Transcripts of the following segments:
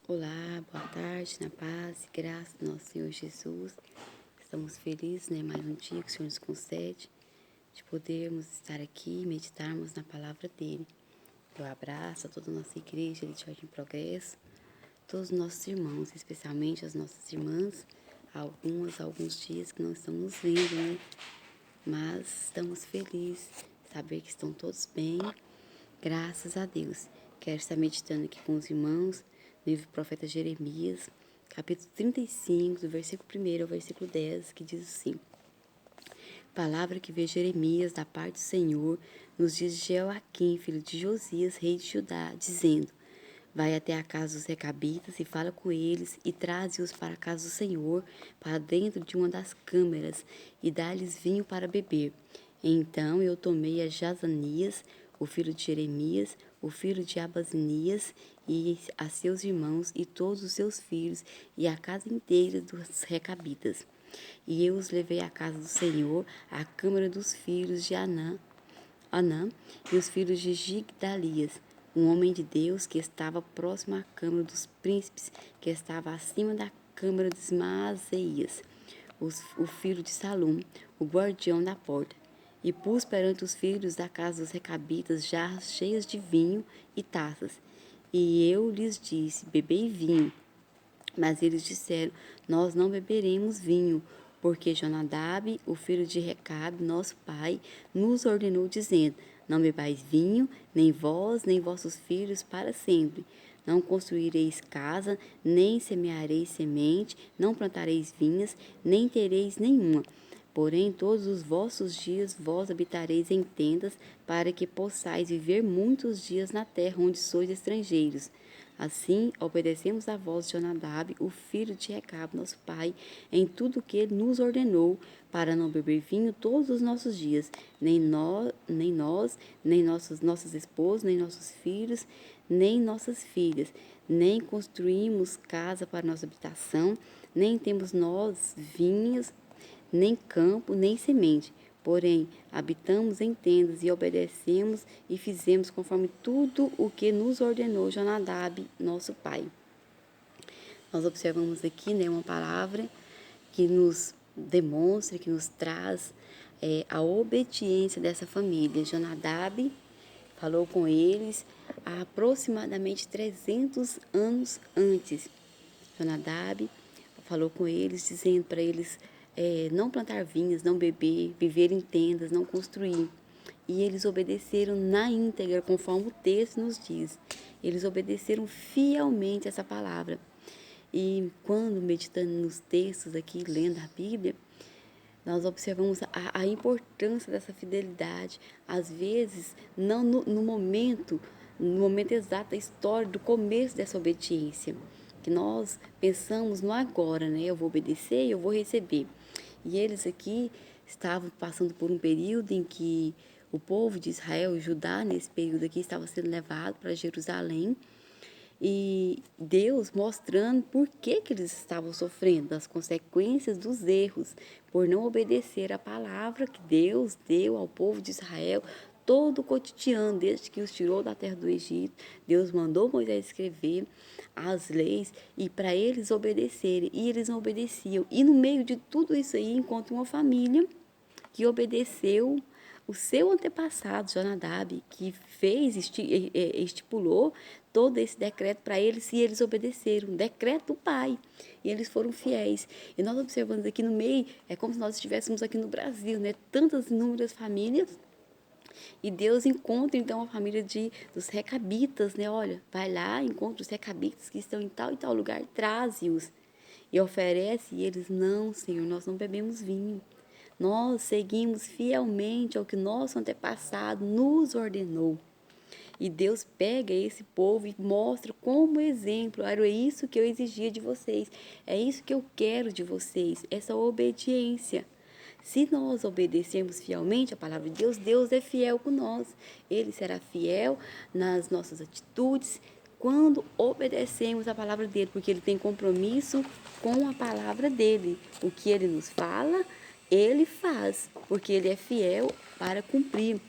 Olá, boa tarde, na paz e graça do nosso Senhor Jesus. Estamos felizes, né? Mais um dia que o Senhor nos concede de podermos estar aqui e meditarmos na palavra dele. Eu abraço a toda a nossa igreja de Jardim Progresso, todos os nossos irmãos, especialmente as nossas irmãs, alguns dias que não estamos vendo, né? Mas estamos felizes, saber que estão todos bem, graças a Deus. Quero estar meditando aqui com os irmãos no livro do profeta Jeremias, capítulo 35, do versículo 1 ao versículo 10, que diz assim: Palavra que veio Jeremias da parte do Senhor nos dias de Jeoaquim, filho de Josias, rei de Judá, dizendo: Vai até a casa dos recabitas e fala com eles e traze-os para a casa do Senhor, para dentro de uma das câmeras, e dá-lhes vinho para beber. Então eu tomei a Jazanias, o filho de Jeremias, o filho de Abazinias, e a seus irmãos e todos os seus filhos, e a casa inteira dos recabitas. E eu os levei à casa do Senhor, à câmara dos filhos de Anã e os filhos de Gigdalias, um homem de Deus que estava próximo à câmara dos príncipes, que estava acima da câmara de Maazéias, o filho de Salum, o guardião da porta. E pus perante os filhos da casa dos recabitas jarras cheias de vinho e taças. E eu lhes disse: Bebei vinho. Mas eles disseram: Nós não beberemos vinho, porque Jonadab, o filho de Recabe, nosso pai, nos ordenou, dizendo: Não bebais vinho, nem vós, nem vossos filhos, para sempre. Não construireis casa, nem semeareis semente, não plantareis vinhas, nem tereis nenhuma. Porém, todos os vossos dias vós habitareis em tendas, para que possais viver muitos dias na terra onde sois estrangeiros. Assim, obedecemos à voz de Jonadab, o filho de Recabe, nosso pai, em tudo o que ele nos ordenou, para não beber vinho todos os nossos dias, nem nós, nem nossos esposos, nem nossos filhos, nem nossas filhas, nem construímos casa para nossa habitação, nem temos nós vinhas, nem campo, nem semente. Porém, habitamos em tendas e obedecemos e fizemos conforme tudo o que nos ordenou Jonadab, nosso pai. Nós observamos aqui, né, uma palavra que nos demonstra, que nos traz a obediência dessa família. Jonadab falou com eles há aproximadamente 300 anos antes. Jonadab falou com eles, dizendo para eles não plantar vinhas, não beber, viver em tendas, não construir. E eles obedeceram na íntegra, conforme o texto nos diz. Eles obedeceram fielmente essa palavra. E quando meditando nos textos aqui, lendo a Bíblia, nós observamos a importância dessa fidelidade. Às vezes, não no momento exato da história, do começo dessa obediência, que nós pensamos no agora, né? Eu vou obedecer, eu vou receber. E eles aqui estavam passando por um período em que o povo de Israel, Judá, nesse período aqui, estava sendo levado para Jerusalém, e Deus mostrando por que eles estavam sofrendo, as consequências dos erros, por não obedecer a palavra que Deus deu ao povo de Israel todo o cotidiano, desde que os tirou da terra do Egito. Deus mandou Moisés escrever as leis e para eles obedecerem, e eles não obedeciam. E no meio de tudo isso aí, encontra uma família que obedeceu o seu antepassado, Jonadab, que estipulou todo esse decreto para eles e eles obedeceram, decreto do pai, e eles foram fiéis. E nós observamos aqui no meio, é como se nós estivéssemos aqui no Brasil, né? Tantas inúmeras famílias, e Deus encontra então a família dos recabitas, né? Olha, vai lá, encontra os recabitas que estão em tal e tal lugar, traze-os. E oferece, e eles: Não, Senhor, nós não bebemos vinho. Nós seguimos fielmente ao que nosso antepassado nos ordenou. E Deus pega esse povo e mostra como exemplo: era isso que eu exigia de vocês, é isso que eu quero de vocês, essa obediência. Se nós obedecermos fielmente a palavra de Deus, Deus é fiel com nós. Ele será fiel nas nossas atitudes quando obedecemos a palavra dele, porque ele tem compromisso com a palavra dele. O que ele nos fala, ele faz, porque ele é fiel para cumprir.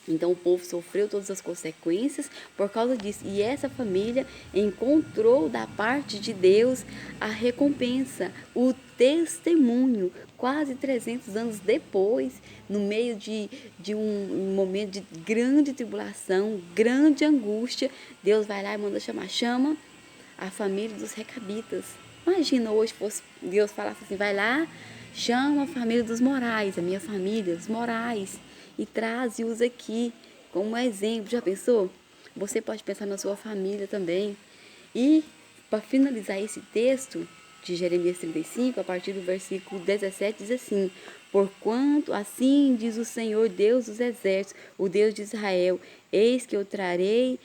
Então o povo sofreu todas as consequências por causa disso. E essa família encontrou da parte de Deus a recompensa, o testemunho. Quase 300 anos depois, no meio de um momento de grande tribulação, grande angústia, Deus vai lá e manda chama a família dos recabitas. Imagina hoje fosse Deus falasse assim, vai lá, chama a família dos Morais, a minha família, os Morais, e traz e usa aqui como exemplo. Já pensou? Você pode pensar na sua família também. E, para finalizar esse texto de Jeremias 35, a partir do versículo 17, diz assim: Porquanto assim diz o Senhor Deus dos exércitos, o Deus de Israel, eis que eu trarei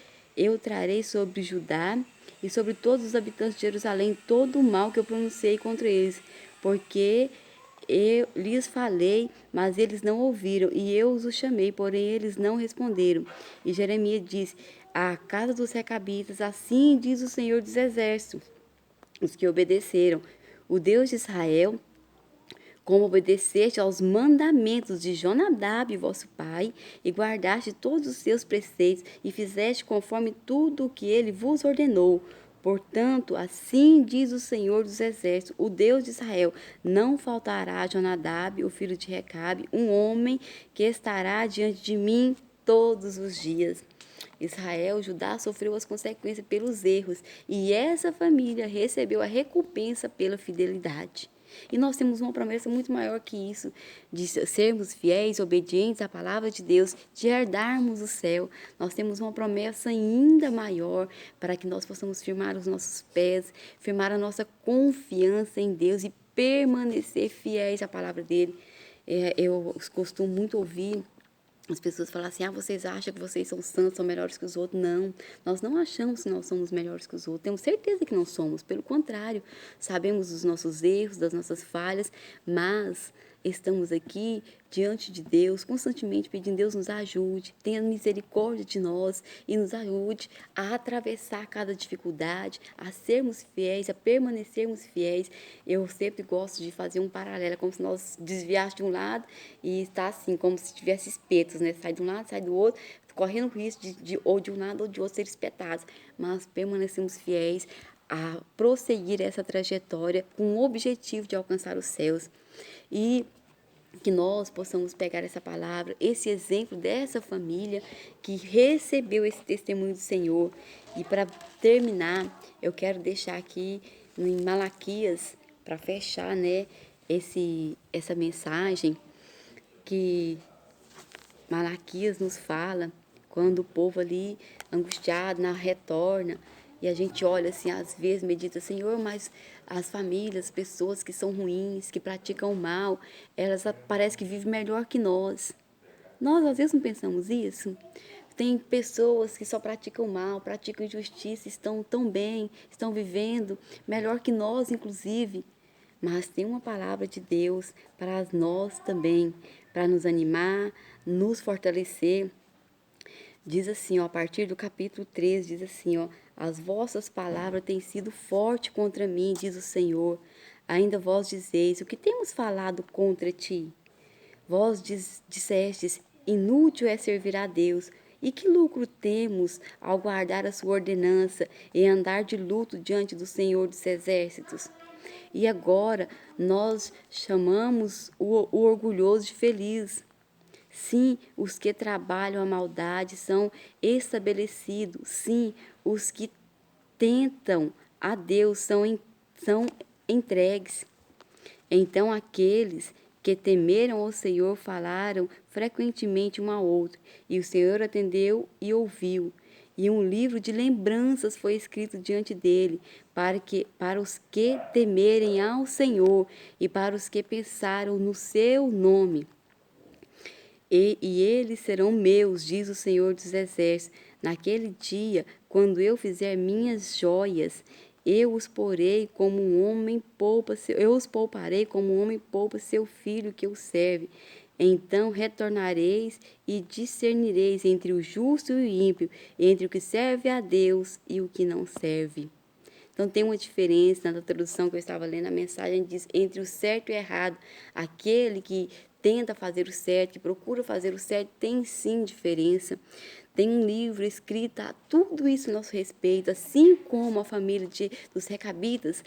sobre Judá e sobre todos os habitantes de Jerusalém todo o mal que eu pronunciei contra eles, porque eu lhes falei, mas eles não ouviram, e eu os chamei, porém eles não responderam. E Jeremias disse: A casa dos recabitas, assim diz o Senhor dos exércitos, os que obedeceram, o Deus de Israel, como obedeceste aos mandamentos de Jonadab, vosso pai, e guardaste todos os seus preceitos, e fizeste conforme tudo o que ele vos ordenou. Portanto, assim diz o Senhor dos Exércitos, o Deus de Israel: não faltará a Jonadab, o filho de Recabe, um homem que estará diante de mim todos os dias. Israel, Judá sofreu as consequências pelos erros, e essa família recebeu a recompensa pela fidelidade. E nós temos uma promessa muito maior que isso, de sermos fiéis, obedientes à palavra de Deus, de herdarmos o céu. Nós temos uma promessa ainda maior para que nós possamos firmar os nossos pés, firmar a nossa confiança em Deus e permanecer fiéis à palavra dele. Eu costumo muito ouvir as pessoas falam assim, vocês acham que vocês são santos, são melhores que os outros. Não, nós não achamos que nós somos melhores que os outros. Temos certeza que não somos. Pelo contrário, sabemos dos nossos erros, das nossas falhas, mas estamos aqui diante de Deus, constantemente pedindo Deus nos ajude, tenha misericórdia de nós e nos ajude a atravessar cada dificuldade, a sermos fiéis, a permanecermos fiéis. Eu sempre gosto de fazer um paralelo, como se nós desviássemos de um lado e está assim, como se tivesse espetos, né? Sai de um lado, sai do outro, correndo o risco ou de um lado ou de outro ser espetados, mas permanecemos fiéis a prosseguir essa trajetória com o objetivo de alcançar os céus. E que nós possamos pegar essa palavra, esse exemplo dessa família que recebeu esse testemunho do Senhor. E para terminar, eu quero deixar aqui em Malaquias, para fechar, né, essa mensagem, que Malaquias nos fala quando o povo ali angustiado retorna e a gente olha assim, às vezes medita, Senhor, mas as famílias, pessoas que são ruins, que praticam o mal, elas parecem que vivem melhor que nós. Nós às vezes não pensamos isso. Tem pessoas que só praticam mal, praticam injustiça, estão tão bem, estão vivendo melhor que nós, inclusive. Mas tem uma palavra de Deus para nós também, para nos animar, nos fortalecer. Diz assim, ó, a partir do capítulo 13, diz assim, ó, as vossas palavras têm sido forte contra mim, diz o Senhor. Ainda vós dizeis, o que temos falado contra ti? Vós dissestes, inútil é servir a Deus. E que lucro temos ao guardar a sua ordenança e andar de luto diante do Senhor dos Exércitos? E agora nós chamamos o orgulhoso de feliz. Sim, os que trabalham a maldade são estabelecidos. Sim, os que tentam a Deus são entregues. Então aqueles que temeram ao Senhor falaram frequentemente um ao outro, e o Senhor atendeu e ouviu. E um livro de lembranças foi escrito diante dele, para os que temerem ao Senhor e para os que pensaram no seu nome. E eles serão meus, diz o Senhor dos Exércitos. Naquele dia, quando eu fizer minhas joias, eu os porei como um homem poupa eu os pouparei como um homem poupa seu filho que o serve. Então retornareis e discernireis entre o justo e o ímpio, entre o que serve a Deus e o que não serve. Então tem uma diferença na tradução que eu estava lendo, a mensagem diz entre o certo e o errado, aquele que tenta fazer o certo, que procura fazer o certo, tem sim diferença. Tem um livro escrito a tudo isso a nosso respeito, assim como a família dos Recabitas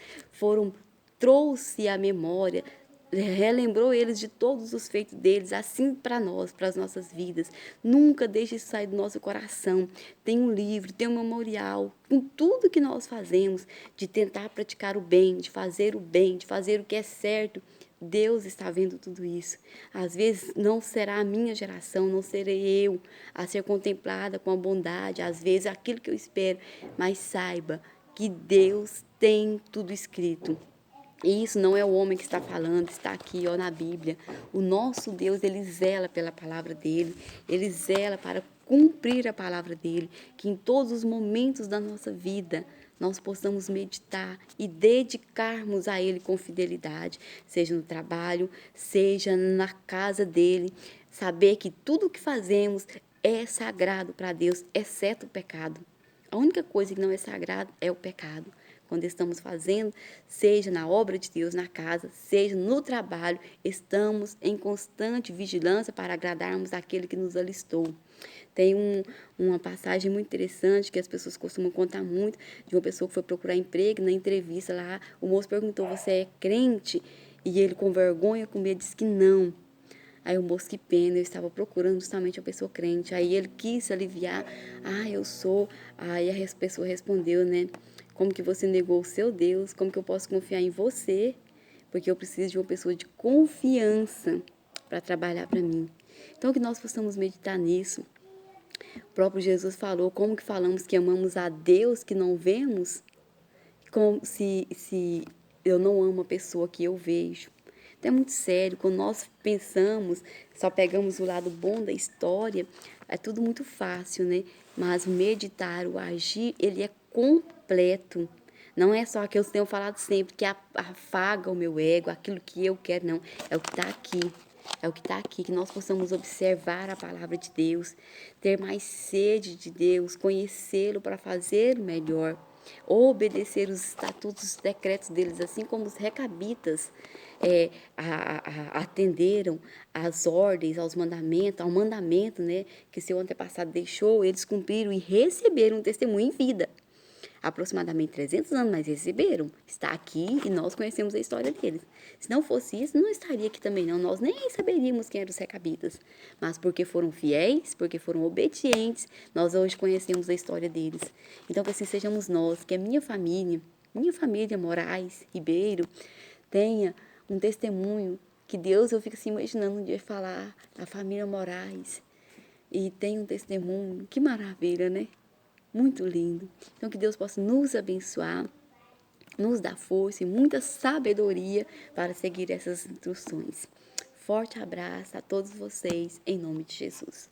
trouxe à memória, relembrou eles de todos os feitos deles, assim para nós, para as nossas vidas. Nunca deixe isso sair do nosso coração. Tem um livro, tem um memorial, com tudo que nós fazemos, de tentar praticar o bem, de fazer o que é certo. Deus está vendo tudo isso. Às vezes não será a minha geração, não serei eu a ser contemplada com a bondade, às vezes aquilo que eu espero, mas saiba que Deus tem tudo escrito. E isso não é o homem que está falando, está aqui ó, na Bíblia. O nosso Deus, ele zela pela palavra dele, ele zela para cumprir a palavra dele, que em todos os momentos da nossa vida nós possamos meditar e dedicarmos a ele com fidelidade, seja no trabalho, seja na casa dele, saber que tudo o que fazemos é sagrado para Deus, exceto o pecado. A única coisa que não é sagrada é o pecado. Quando estamos fazendo, seja na obra de Deus na casa, seja no trabalho, estamos em constante vigilância para agradarmos aquele que nos alistou. Tem uma passagem muito interessante que as pessoas costumam contar muito, de uma pessoa que foi procurar emprego, na entrevista lá, o moço perguntou, você é crente? E ele com vergonha, com medo, disse que não. Aí o moço, que pena, eu estava procurando justamente uma pessoa crente. Aí ele quis aliviar, eu sou. Aí a pessoa respondeu, né? Como que você negou o seu Deus? Como que eu posso confiar em você? Porque eu preciso de uma pessoa de confiança para trabalhar para mim. Então, que nós possamos meditar nisso. O próprio Jesus falou, como que falamos que amamos a Deus que não vemos? Como se eu não amo a pessoa que eu vejo. Então é muito sério, quando nós pensamos, só pegamos o lado bom da história, é tudo muito fácil, né? Mas o meditar, o agir, ele é completo. Não é só que eu tenho falado sempre, que afaga o meu ego, aquilo que eu quero, não. É o que está aqui. É o que está aqui, que nós possamos observar a palavra de Deus, ter mais sede de Deus, conhecê-lo para fazer melhor, obedecer os estatutos, os decretos deles, assim como os recabitas atenderam às ordens, aos mandamentos, ao mandamento, né, que seu antepassado deixou, eles cumpriram e receberam um testemunho em vida. Aproximadamente 300 anos, mas receberam. Está aqui e nós conhecemos a história deles. Se não fosse isso, não estaria aqui também não. Nós nem saberíamos quem eram os recabitas. Mas porque foram fiéis, porque foram obedientes, nós hoje conhecemos a história deles. Então, que assim sejamos nós, que a minha família, Moraes, Ribeiro, tenha um testemunho que Deus, eu fico assim imaginando um dia falar a família Moraes e tem um testemunho, que maravilha, né? Muito lindo. Então, que Deus possa nos abençoar, nos dar força e muita sabedoria para seguir essas instruções. Forte abraço a todos vocês, em nome de Jesus.